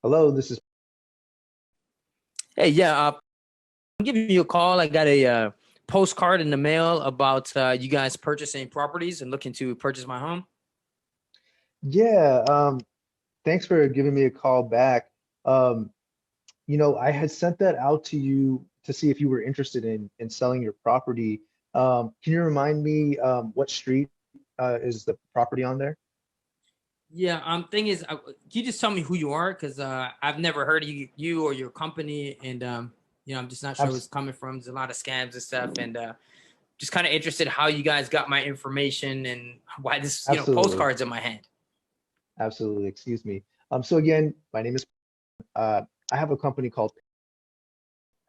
Hello, this is. Hey, yeah, I'm giving you a call. I got a postcard in the mail about you guys purchasing properties and looking to purchase my home. Yeah, thanks for giving me a call back. Um, I had sent that out to you to see if you were interested in selling your property. Can you remind me what street is the property on there? Yeah, thing is, can you just tell me who you are? Because I've never heard of you or your company, and I'm just not sure where it's Abs coming from. There's a lot of scams and stuff, and just kind of interested how you guys got my information and why this, Absolutely, postcards in my hand. absolutely. Excuse me. So again, my name is. Uh, I have a company called.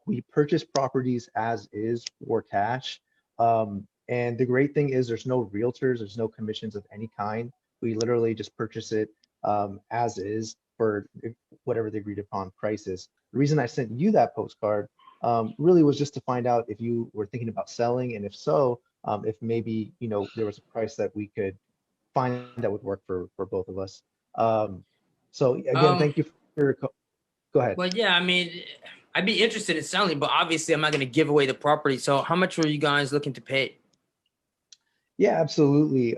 We purchase properties as is for cash. And the great thing is there's no realtors, there's no commissions of any kind. We literally just purchase it as is for whatever the agreed upon price is. The reason I sent you that postcard really was just to find out if you were thinking about selling, and if so, if maybe there was a price that we could find that would work for both of us. So again, Um, thank you for your go ahead. well, yeah, I mean, I'd be interested in selling, but obviously, I'm not going to give away the property. So, how much were you guys looking to pay? Yeah, absolutely.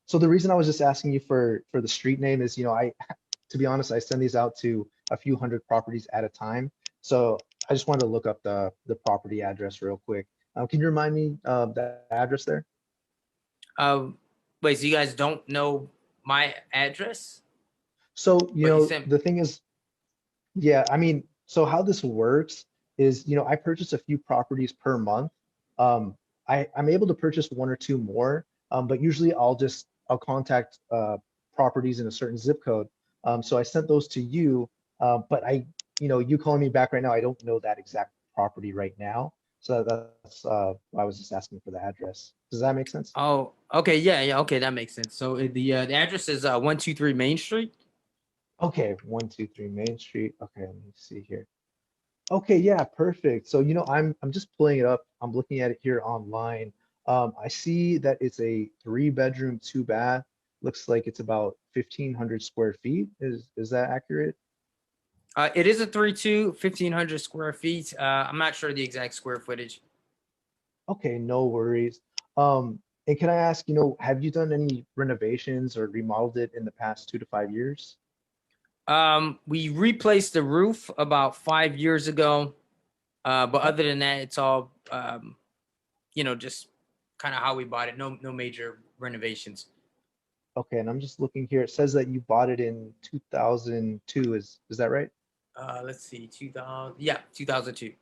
So the reason I was just asking you for the street name is, I to be honest, I send these out to a few hundred properties at a time. So I just wanted to look up the property address real quick. Can you remind me the address there? Uh, Wait, so you guys don't know my address? So, But you sent. the thing is, yeah, I mean, so how this works is, I purchase a few properties per month. Um, I'm able to purchase one or two more, but usually I'll contact properties in a certain zip code. So I sent those to you, but you calling me back right now, I don't know that exact property right now. So that's why I was just asking for the address. Does that make sense? Oh, okay, yeah, yeah, okay, that makes sense. So the address is 123 Main Street. Okay, 123 Main Street. Okay, let me see here. Okay, yeah, perfect. So, I'm just pulling it up. I'm looking at it here online. I see that it's a three-bedroom, two bath. Looks like it's about 1,500 square feet. Is that accurate? It is a 3-2, 1,500 square feet. I'm not sure the exact square footage. Okay, no worries. And can I ask, have you done any renovations or remodeled it in the past 2 to 5 years? We replaced the roof about 5 years ago. But Okay. other than that, it's all just kind of how we bought it. No major renovations. Okay, and I'm just looking here. It says that you bought it in 2002. Is that right? Let's see, 2000. Yeah, 2002.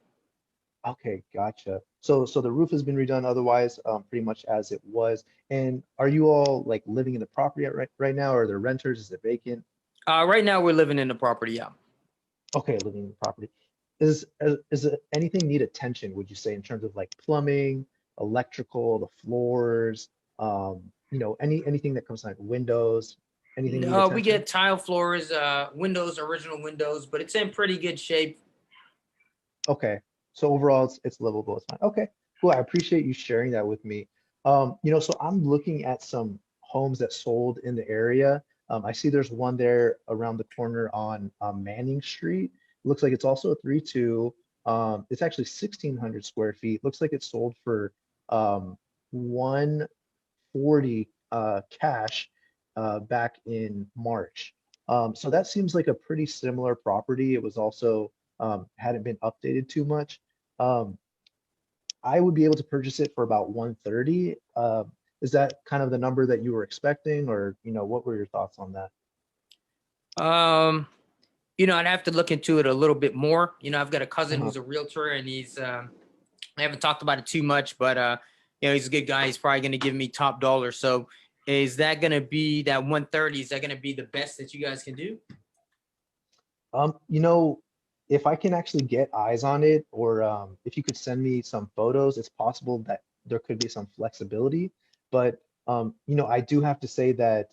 Okay, gotcha. So the roof has been redone otherwise, pretty much as it was. And are you all like living in the property right now? Or are there renters? Is it vacant? Right now we're living in the property. Yeah. Okay, living in the property. Is it anything need attention, would you say, in terms of like plumbing, electrical, the floors, anything that comes to like windows, anything need We attention? get tile floors, windows, original windows, but it's in pretty good shape. Okay. So overall, it's livable. It's fine. Okay. Cool. I appreciate you sharing that with me. So I'm looking at some homes that sold in the area. I see there's one there around the corner on Manning Street. Looks like it's also a 3-2. It's actually 1,600 square feet. Looks like it sold for 140 cash back in March. So that seems like a pretty similar property. It was also hadn't been updated too much. Um, I would be able to purchase it for about 130. Is that kind of the number that you were expecting, or what were your thoughts on that? Um, I'd have to look into it a little bit more. I've got a cousin Uh-huh. who's a realtor, and I haven't talked about it too much, but he's a good guy. He's probably going to give me top dollar. So, is that going to be that 130? Is that going to be the best that you guys can do? Um, you know, if I can actually get eyes on it, or if you could send me some photos, it's possible that there could be some flexibility. But I do have to say that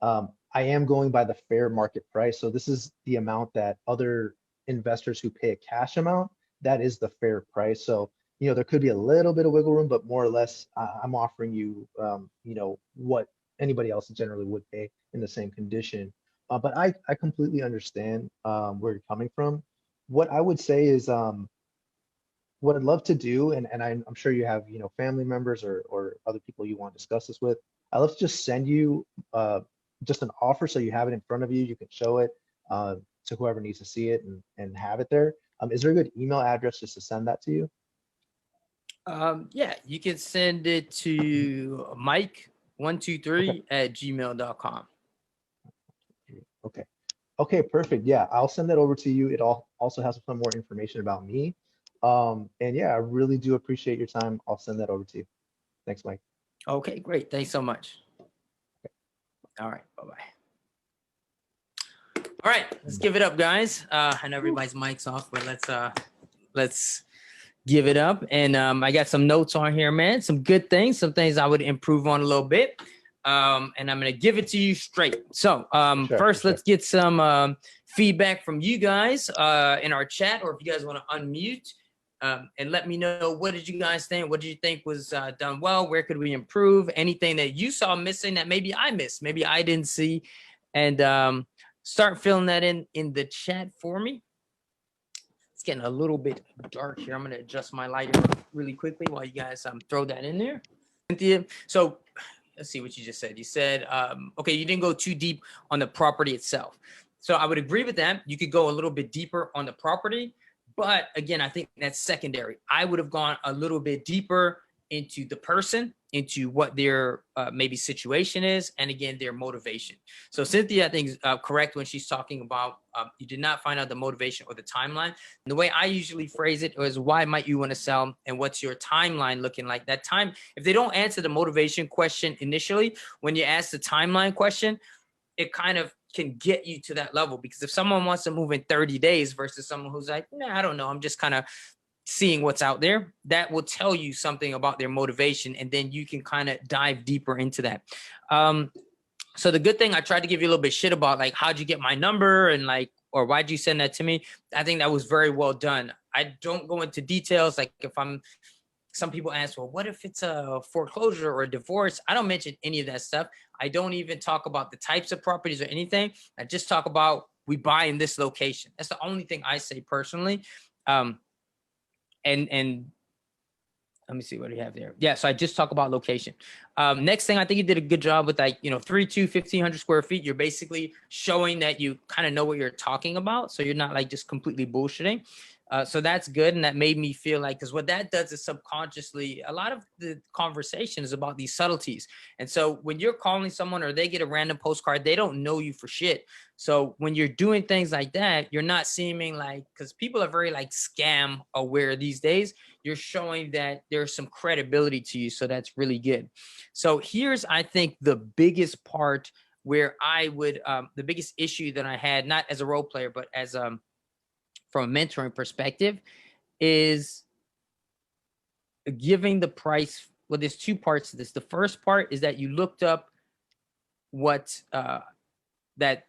I am going by the fair market price. So this is the amount that other investors who pay a cash amount, that is the fair price. So, there could be a little bit of wiggle room, but more or less, I'm offering you, what anybody else generally would pay in the same condition. But I completely understand where you're coming from. What I would say is what I'd love to do, and I'm sure you have, you know, family members or other people you want to discuss this with. I'd love to just send you just an offer so you have it in front of you. You can show it to whoever needs to see it and have it there. Is there a good email address just to send that to you? Yeah, you can send it to Okay. Mike123@gmail.com. Okay. Okay, perfect. Yeah, I'll send that over to you. It all also has some more information about me. And yeah, I really do appreciate your time. I'll send that over to you. Thanks, Mike. Okay, great. Thanks so much. All right, bye-bye. All right, let's give it up, guys. I know everybody's mic's off, but let's give it up. And I got some notes on here, man. Some good things, some things I would improve on a little bit. And I'm gonna give it to you straight. So first, let's get some feedback from you guys in our chat, or if you guys want to unmute and let me know, what did you guys think? What did you think was done well? Where could we improve? Anything that you saw missing that maybe I missed, maybe I didn't see, and start filling that in the chat for me. It's getting a little bit dark here. I'm gonna adjust my lighting really quickly while you guys throw that in there. Cynthia, so let's see what you just said. You said, okay, you didn't go too deep on the property itself. So I would agree with that. You could go a little bit deeper on the property, but again, I think that's secondary. I would have gone a little bit deeper into the person, into what their maybe situation is, and again, their motivation. So Cynthia, I think, is correct when she's talking about you did not find out the motivation or the timeline. And the way I usually phrase it is, why might you want to sell, and what's your timeline looking like? That time, if they don't answer the motivation question initially, when you ask the timeline question, it kind of can get you to that level. Because if someone wants to move in 30 days versus someone who's like, nah, I don't know, I'm just kind of seeing what's out there, that will tell you something about their motivation, and then you can kind of dive deeper into that. So the good thing, I tried to give you a little bit of shit about, like, how'd you get my number, and like, or why'd you send that to me? I think that was very well done. I don't go into details. Like, if some people ask, well, what if it's a foreclosure or a divorce? I don't mention any of that stuff. I don't even talk about the types of properties or anything. I just talk about, we buy in this location. That's the only thing I say personally. And let me see what do you have there. Yeah, so I just talk about location. Next thing, I think you did a good job with, like, 1,500 square feet. You're basically showing that you kind of know what you're talking about. So you're not like just completely bullshitting. So that's good. And that made me feel like, because what that does is subconsciously, a lot of the conversation is about these subtleties. And so when you're calling someone or they get a random postcard, they don't know you for shit. So when you're doing things like that, you're not seeming like, because people are very like scam aware these days, you're showing that there's some credibility to you. So that's really good. So here's, I think, the biggest part where I would, the biggest issue that I had, not as a role player, but as from a mentoring perspective, is giving the price. Well, there's two parts to this. The first part is that you looked up what that,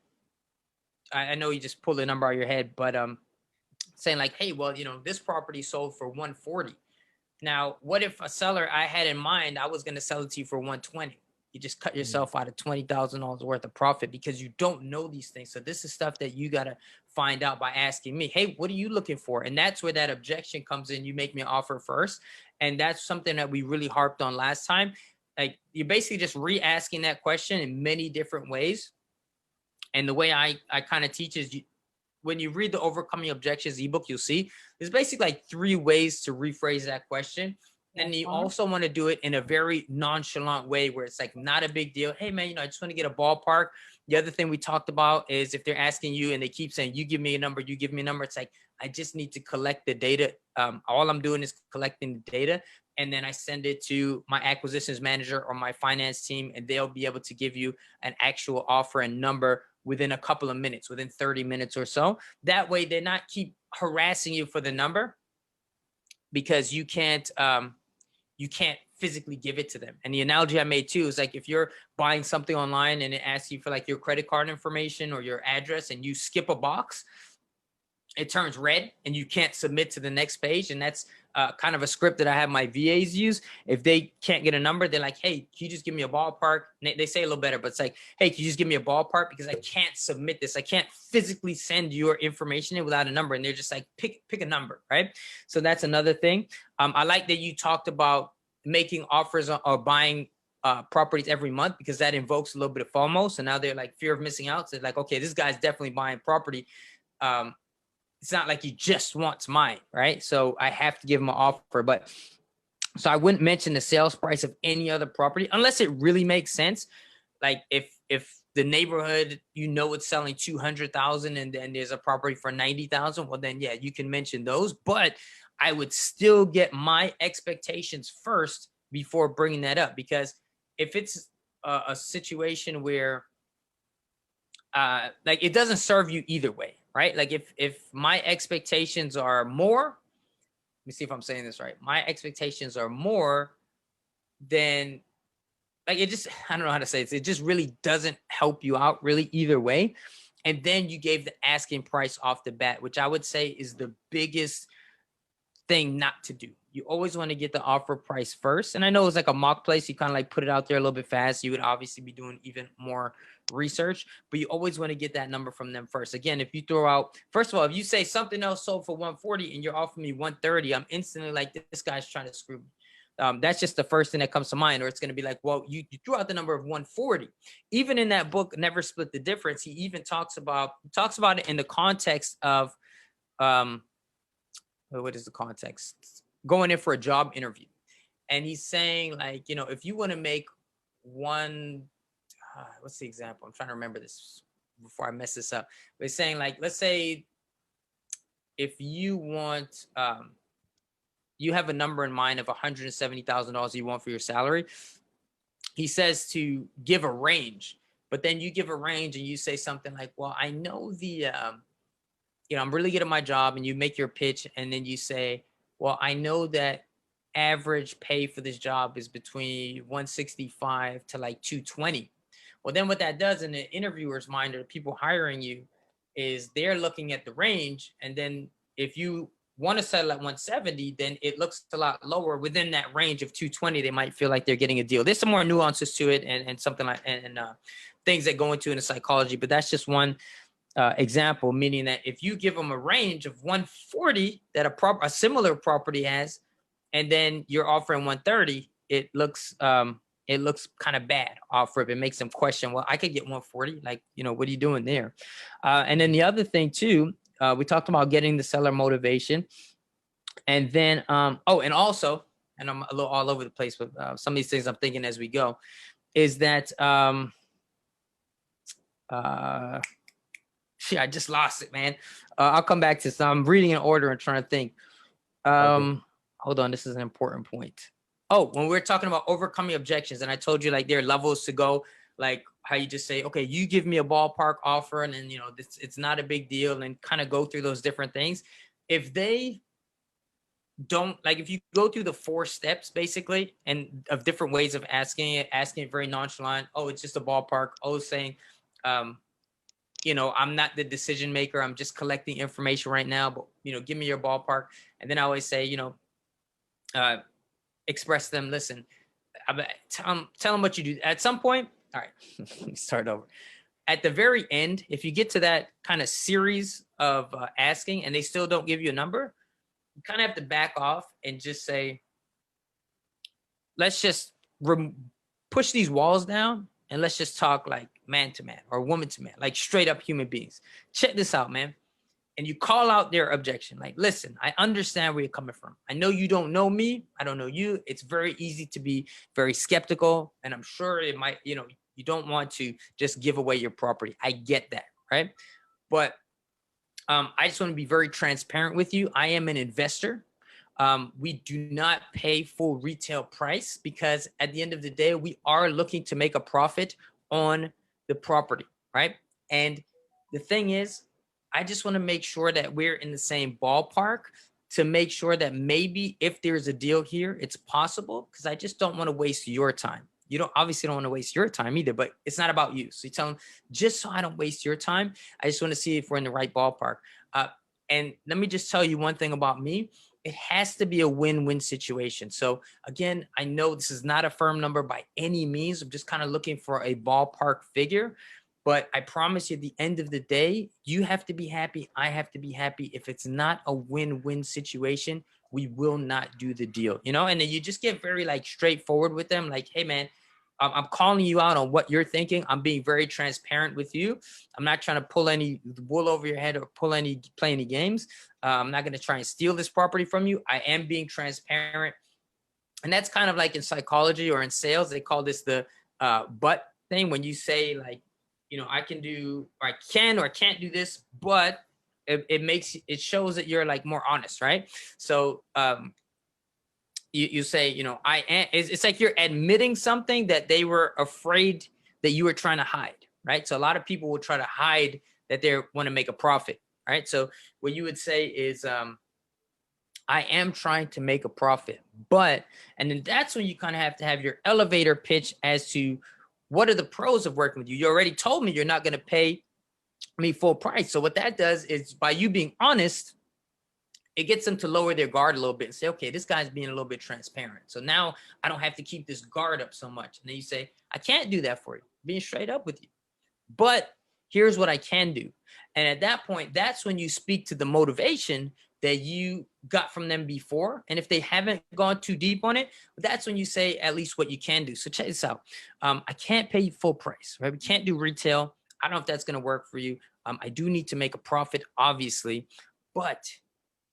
I know you just pulled a number out of your head, but saying like, hey, well, this property sold for 140. Now, what if a seller I had in mind, I was going to sell it to you for 120? You just cut yourself out of $20,000 worth of profit because you don't know these things. So this is stuff that you got to find out by asking me, hey, what are you looking for? And that's where that objection comes in. You make me an offer first. And that's something that we really harped on last time. Like, you're basically just re-asking that question in many different ways. And the way I kind of teach is, when you read the Overcoming Objections ebook, you'll see there's basically like 3 ways to rephrase that question. And you also want to do it in a very nonchalant way where it's like not a big deal. Hey, man, I just want to get a ballpark. The other thing we talked about is if they're asking you and they keep saying, you give me a number, you give me a number. It's like, I just need to collect the data. All I'm doing is collecting the data. And then I send it to my acquisitions manager or my finance team, and they'll be able to give you an actual offer and number within a couple of minutes, within 30 minutes or so. That way they're not keep harassing you for the number, because you can't physically give it to them. And the analogy I made too is like, if you're buying something online and it asks you for like your credit card information or your address, and you skip a box it turns red and you can't submit to the next page. And that's kind of a script that I have my VAs use. If they can't get a number, they're like, hey, can you just give me a ballpark? They say a little better, but it's like, hey, can you just give me a ballpark? Because I can't submit this. I can't physically send your information in without a number. And they're just like, pick a number, right? So that's another thing. I like that you talked about making offers or buying properties every month, because that invokes a little bit of FOMO. So now they're like fear of missing out. So they're like, okay, this guy's definitely buying property. It's not like he just wants mine, right? So I have to give him an offer. But so I wouldn't mention the sales price of any other property unless it really makes sense. Like if the neighborhood, it's selling 200,000 and then there's a property for 90,000, well then yeah, you can mention those. But I would still get my expectations first before bringing that up, because if it's a situation where like it doesn't serve you either way, right? Like if my expectations are more, let me see if I'm saying this right. My expectations are more, then like it just, I don't know how to say it. It just really doesn't help you out really either way. And then you gave the asking price off the bat, which I would say is the biggest thing not to do. You always want to get the offer price first. And I know it's like a mock place. You kind of like put it out there a little bit fast. You would obviously be doing even more research, but you always want to get that number from them first. Again, if you throw out, first of all, if you say something else sold for 140 and you're offering me 130, I'm instantly like, this guy's trying to screw me. That's just the first thing that comes to mind. Or it's going to be like, well, you threw out the number of 140. Even in that book, Never Split the Difference, he even talks about it in the context of, what is the context? Going in for a job interview. And he's saying like, if you want to make one, what's the example? I'm trying to remember this before I mess this up. But he's saying like, let's say if you want, you have a number in mind of $170,000 you want for your salary. He says to give a range, but then you give a range and you say something like, well, I know I'm really good at my job, and you make your pitch. And then you say, well, I know that average pay for this job is between 165 to like 220. Well, then what that does in the interviewer's mind, or the people hiring you, is they're looking at the range. And then if you want to settle at 170, then it looks a lot lower. Within that range of 220, they might feel like they're getting a deal. There's some more nuances to it and something like, and things that go into in the psychology, but that's just one example, meaning that if you give them a range of 140 that a similar property has, and then you're offering 130, it looks kind of bad off rip. It makes them question, well, I could get 140. Like, what are you doing there? And then the other thing too, we talked about getting the seller motivation. And then, and also, and I'm a little all over the place, but some of these things I'm thinking as we go, is that, shit, I just lost it, man. I'll come back to some. I'm reading in order and trying to think. Okay. Hold on, this is an important point. Oh, when we're talking about overcoming objections, and I told you like there are levels to go, like how you just say, okay, you give me a ballpark offer, and then it's not a big deal, and kind of go through those different things. If they don't, like, if you go through the 4 steps basically, and of different ways of asking it very nonchalant. Oh, it's just a ballpark. Oh, saying, I'm not the decision maker. I'm just collecting information right now, but give me your ballpark. And then I always say, express them. Listen, tell them what you do. At some point, all right, let me start over. At the very end, if you get to that kind of series of asking and they still don't give you a number, you kind of have to back off and just say, let's just push these walls down and let's just talk like man to man or woman to man, like straight up human beings. Check this out, man. And you call out their objection. Like, listen, I understand where you're coming from. I know you don't know me. I don't know you. It's very easy to be very skeptical. And I'm sure it might, you don't want to just give away your property. I get that, right? But I just want to be very transparent with you. I am an investor. We do not pay full retail price because at the end of the day, we are looking to make a profit on the property, right? And the thing is, I just want to make sure that we're in the same ballpark to make sure that maybe if there's a deal here, it's possible, because I just don't want to waste your time. You obviously don't want to waste your time either, but it's not about you. So you tell them, just so I don't waste your time, I just want to see if we're in the right ballpark. And let me just tell you one thing about me. It has to be a win-win situation. So again, I know this is not a firm number by any means. I'm just kind of looking for a ballpark figure. But I promise you, at the end of the day, you have to be happy. I have to be happy. If it's not a win-win situation, we will not do the deal, you know? And then you just get very like straightforward with them. Like, hey man, I'm calling you out on what you're thinking. I'm being very transparent with you. I'm not trying to pull any wool over your head or play any games. I'm not going to try and steal this property from you. I am being transparent. And that's kind of like in psychology or in sales, they call this the but thing. When you say like, you know, I can do, or I can or can't do this, but it shows that you're like more honest, right? So you say, you know, I am, it's like you're admitting something that they were afraid that you were trying to hide, right? So a lot of people will try to hide that they want to make a profit, right? So what you would say is, I am trying to make a profit, but, and then that's when you kind of have to have your elevator pitch as to what are the pros of working with you. You already told me you're not going to pay me full price. So what that does is, by you being honest, it gets them to lower their guard a little bit and say, okay, this guy's being a little bit transparent. So now I don't have to keep this guard up so much. And then you say, I can't do that for you, being straight up with you, but here's what I can do. And at that point, that's when you speak to the motivation that you got from them before. And if they haven't gone too deep on it, that's when you say at least what you can do. So check this out. I can't pay you full price, right? We can't do retail. I don't know if that's going to work for you. I do need to make a profit, obviously, but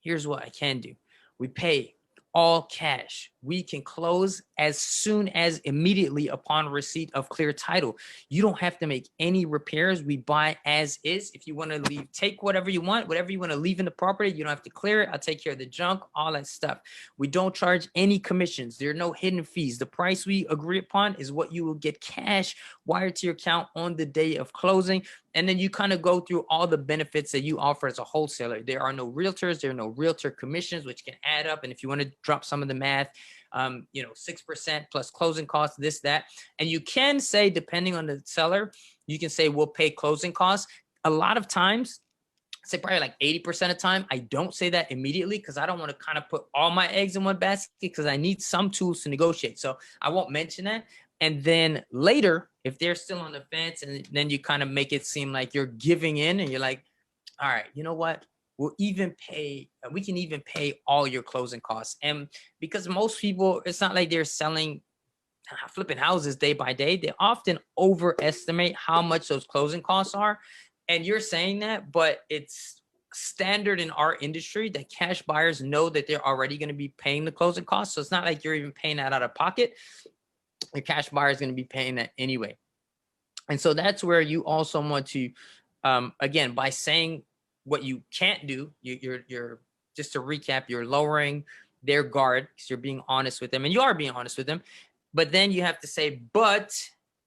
here's what I can do. We pay all cash. We can close as soon as immediately upon receipt of clear title. You don't have to make any repairs. We buy as is. If you want to leave, take whatever you want to leave in the property. You don't have to clear it. I'll take care of the junk, all that stuff. We don't charge any commissions. There are no hidden fees. The price we agree upon is what you will get cash wired to your account on the day of closing. And then you kind of go through all the benefits that you offer as a wholesaler. There are no realtors, there are no realtor commissions, which can add up. And if you want to drop some of the math, 6% plus closing costs, this, that. And you can say, depending on the seller, you can say, we'll pay closing costs. A lot of times, say probably like 80% of the time, I don't say that immediately because I don't want to kind of put all my eggs in one basket, because I need some tools to negotiate. So I won't mention that. And then later, if they're still on the fence, and then you kind of make it seem like you're giving in and you're like, all right, you know what? We can even pay all your closing costs. And because most people, it's not like they're flipping houses day by day. They often overestimate how much those closing costs are. And you're saying that, but it's standard in our industry that cash buyers know that they're already going to be paying the closing costs. So it's not like you're even paying that out of pocket. The cash buyer is going to be paying that anyway. And so that's where you also want to, again, by saying what you can't do, you're just to recap, you're lowering their guard because you're being honest with them, and you are being honest with them. But then you have to say, but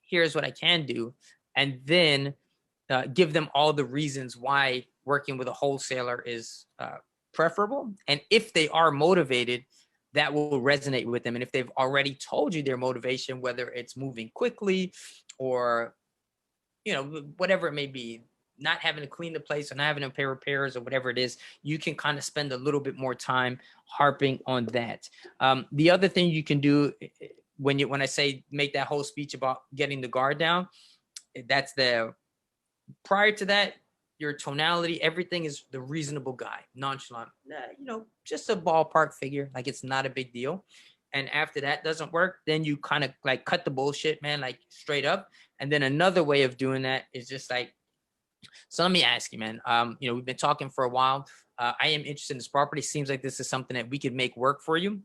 here's what I can do. And then give them all the reasons why working with a wholesaler is preferable. And if they are motivated, that will resonate with them. And if they've already told you their motivation, whether it's moving quickly or, whatever it may be, not having to clean the place or not having to pay repairs or whatever it is, you can kind of spend a little bit more time harping on that. The other thing you can do when I say make that whole speech about getting the guard down, that's prior to that, your tonality, everything is the reasonable guy, nonchalant, just a ballpark figure, like it's not a big deal. And after that doesn't work, then you kind of like cut the bullshit, man, like straight up. And then another way of doing that is just like, so let me ask you, man, we've been talking for a while. I am interested in this property. Seems like this is something that we could make work for you.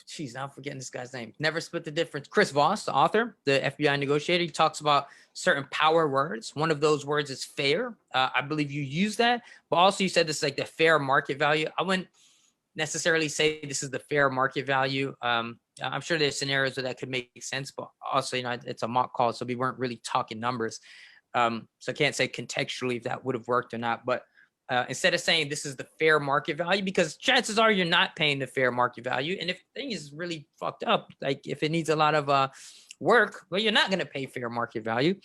Geez, now I'm forgetting this guy's name. Never Split the Difference. Chris Voss, the author, the FBI negotiator, he talks about certain power words. One of those words is fair. I believe you use that, but also you said this is like the fair market value. I wouldn't necessarily say this is the fair market value. I'm sure there's scenarios where that could make sense, but also, it's a mock call, so we weren't really talking numbers. So I can't say contextually if that would have worked or not, but instead of saying this is the fair market value, because chances are you're not paying the fair market value. And if the thing is really fucked up, like if it needs a lot of work, well, you're not going to pay fair market value.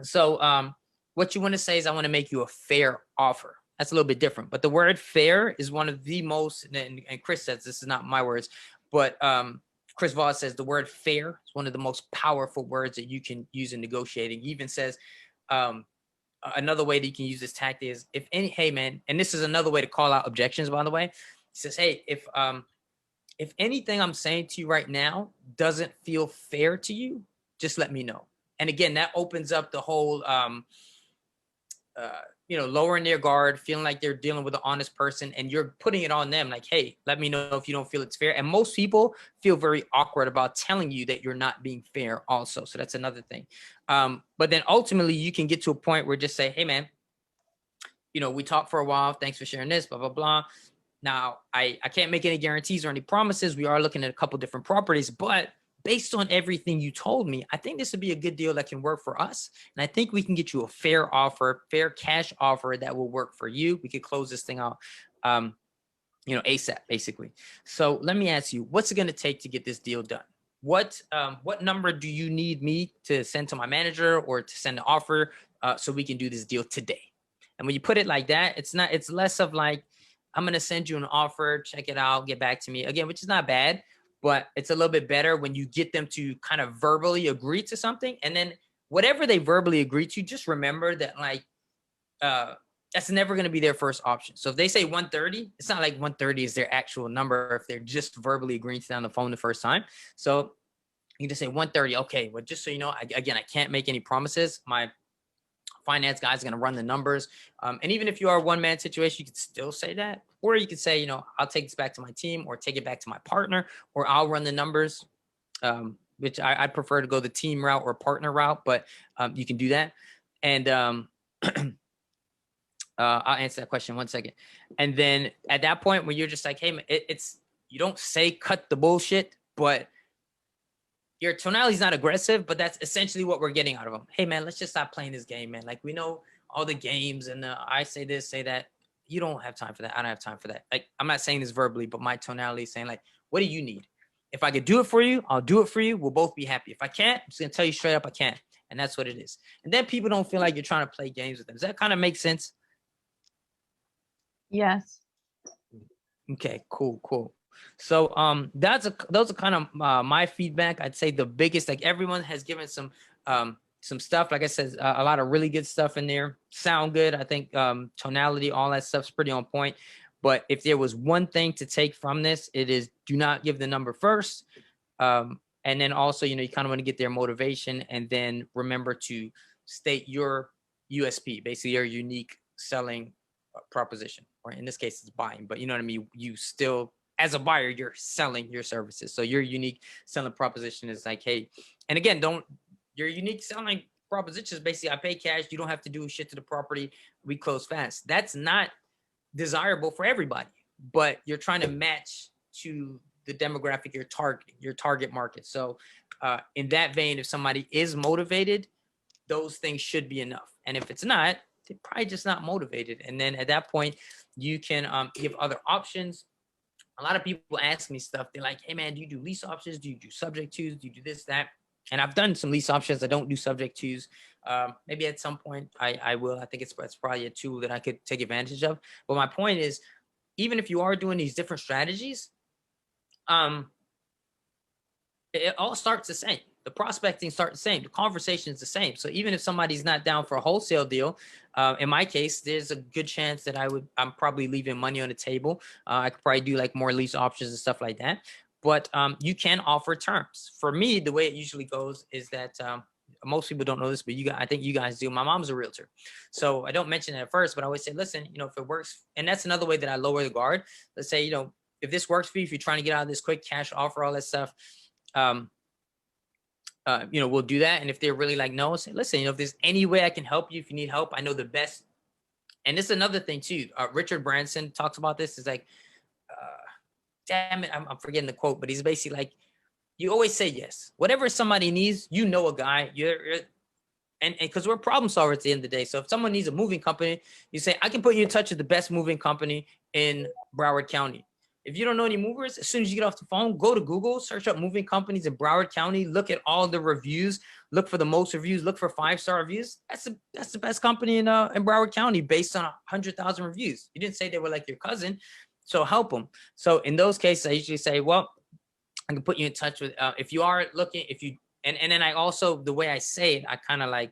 So what you want to say is, I want to make you a fair offer. That's a little bit different. But the word fair is one of the most, and Chris says, this is not my words, but Chris Voss says the word fair is one of the most powerful words that you can use in negotiating. He even says, another way that you can use this tactic is, if any, hey man, and this is another way to call out objections, by the way. He says, hey, if anything I'm saying to you right now doesn't feel fair to you, just let me know. And again, that opens up the whole, lowering their guard, feeling like they're dealing with an honest person, and you're putting it on them. Like, hey, let me know if you don't feel it's fair. And most people feel very awkward about telling you that you're not being fair also. So that's another thing. But then ultimately you can get to a point where just say, hey man, we talked for a while. Thanks for sharing this, blah, blah, blah. Now I can't make any guarantees or any promises. We are looking at a couple different properties, but based on everything you told me, I think this would be a good deal that can work for us. And I think we can get you a fair offer, fair cash offer that will work for you. We could close this thing out, ASAP, basically. So let me ask you, what's it going to take to get this deal done? What number do you need me to send to my manager or to send an offer so we can do this deal today? And when you put it like that, it's less of like, I'm going to send you an offer, check it out, get back to me again, which is not bad. But it's a little bit better when you get them to kind of verbally agree to something. And then whatever they verbally agree to, just remember that that's never going to be their first option. So if they say 130, it's not like 130 is their actual number if they're just verbally agreeing to that on the phone the first time. So you just say 130. Okay, well, just so you know, I can't make any promises. My finance guy's going to run the numbers. And even if you are a one-man situation, you could still say that. Or you could say, I'll take this back to my team or take it back to my partner, or I'll run the numbers, which I prefer to go the team route or partner route, but you can do that. And I'll answer that question in 1 second. And then at that point when you're just like, hey, you don't say cut the bullshit, but your tonality is not aggressive, but that's essentially what we're getting out of them. Hey man, let's just stop playing this game, man. Like, we know all the games and I say this, say that. You don't have time for that. I don't have time for that. Like, I'm not saying this verbally, but my tonality is saying like, what do you need? If I could do it for you, I'll do it for you. We'll both be happy. If I can't, I'm just going to tell you straight up, I can't. And that's what it is. And then people don't feel like you're trying to play games with them. Does that kind of make sense? Yes. Okay, cool. So those are kind of my feedback. I'd say the biggest, like, everyone has given some stuff. Like I said, a lot of really good stuff in there. Sound good. I think tonality, all that stuff's pretty on point. But if there was one thing to take from this, it is do not give the number first. And then also, you kind of want to get their motivation, and then remember to state your USP, basically your unique selling proposition, or in this case it's buying, but you know what I mean? You still, as a buyer, you're selling your services. So your unique selling proposition is like, hey, and again, your unique selling proposition is basically, I pay cash. You don't have to do shit to the property. We close fast. That's not desirable for everybody, but you're trying to match to the demographic, your target market. So in that vein, if somebody is motivated, those things should be enough. And if it's not, they're probably just not motivated. And then at that point, you can give other options. A lot of people ask me stuff. They're like, hey man, do you do lease options? Do you do subject twos? Do you do this, that? And I've done some lease options. I don't do subject twos. Maybe at some point I will. I think it's probably a tool that I could take advantage of. But my point is, even if you are doing these different strategies, it all starts the same. The prospecting starts the same. The conversation is the same. So even if somebody's not down for a wholesale deal, in my case, there's a good chance that I'm probably leaving money on the table. I could probably do like more lease options and stuff like that. But you can offer terms. For me, the way it usually goes is that most people don't know this, but I think you guys do. My mom's a realtor. So I don't mention it at first, but I always say, listen, if it works, and that's another way that I lower the guard. Let's say, if this works for you, if you're trying to get out of this quick cash offer, all that stuff, we'll do that. And if they're really like, no, say, listen, if there's any way I can help you, if you need help, I know the best. And this is another thing too. Richard Branson talks about this. Is like, damn it, I'm forgetting the quote, but he's basically like, you always say yes. Whatever somebody needs, a guy, and because we're problem solvers at the end of the day. So if someone needs a moving company, you say, I can put you in touch with the best moving company in Broward County. If you don't know any movers, as soon as you get off the phone, go to Google, search up moving companies in Broward County, look at all the reviews, look for the most reviews, look for 5-star reviews. That's the best company in Broward County based on 100,000 reviews. You didn't say they were like your cousin, so help them. So in those cases, I usually say, well, I can put you in touch with, if you are looking, if you, and then I also, the way I say it, I kind of like,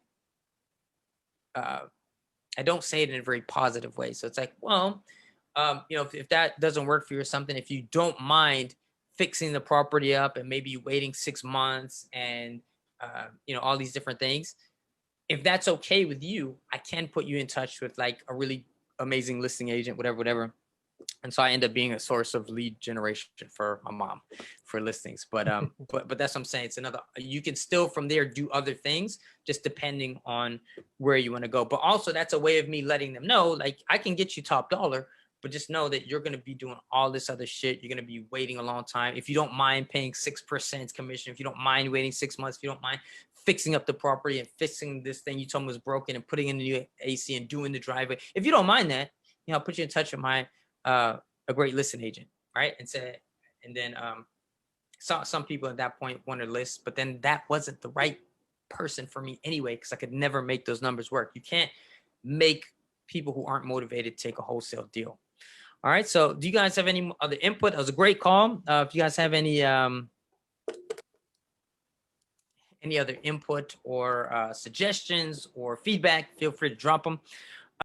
I don't say it in a very positive way. So it's like, well, you know, if that doesn't work for you or something, if you don't mind fixing the property up and maybe waiting 6 months and, you know, all these different things, if that's okay with you, I can put you in touch with like a really amazing listing agent, whatever. And so I end up being a source of lead generation for my mom for listings. But but that's what I'm saying. It's another, you can still from there do other things, just depending on where you want to go. But also that's a way of me letting them know, like, I can get you top dollar, but just know that you're going to be doing all this other shit. You're going to be waiting a long time. If you don't mind paying 6% commission, if you don't mind waiting 6 months, if you don't mind fixing up the property and fixing this thing you told me was broken and putting in the new AC and doing the driveway, if you don't mind that, you know, I'll put you in touch with my a great listing agent, right? And then some people at that point wanted to list, but then that wasn't the right person for me anyway, because I could never make those numbers work. You can't make people who aren't motivated take a wholesale deal. All right. So do you guys have any other input? That was a great call. If you guys have any other input or suggestions or feedback, feel free to drop them.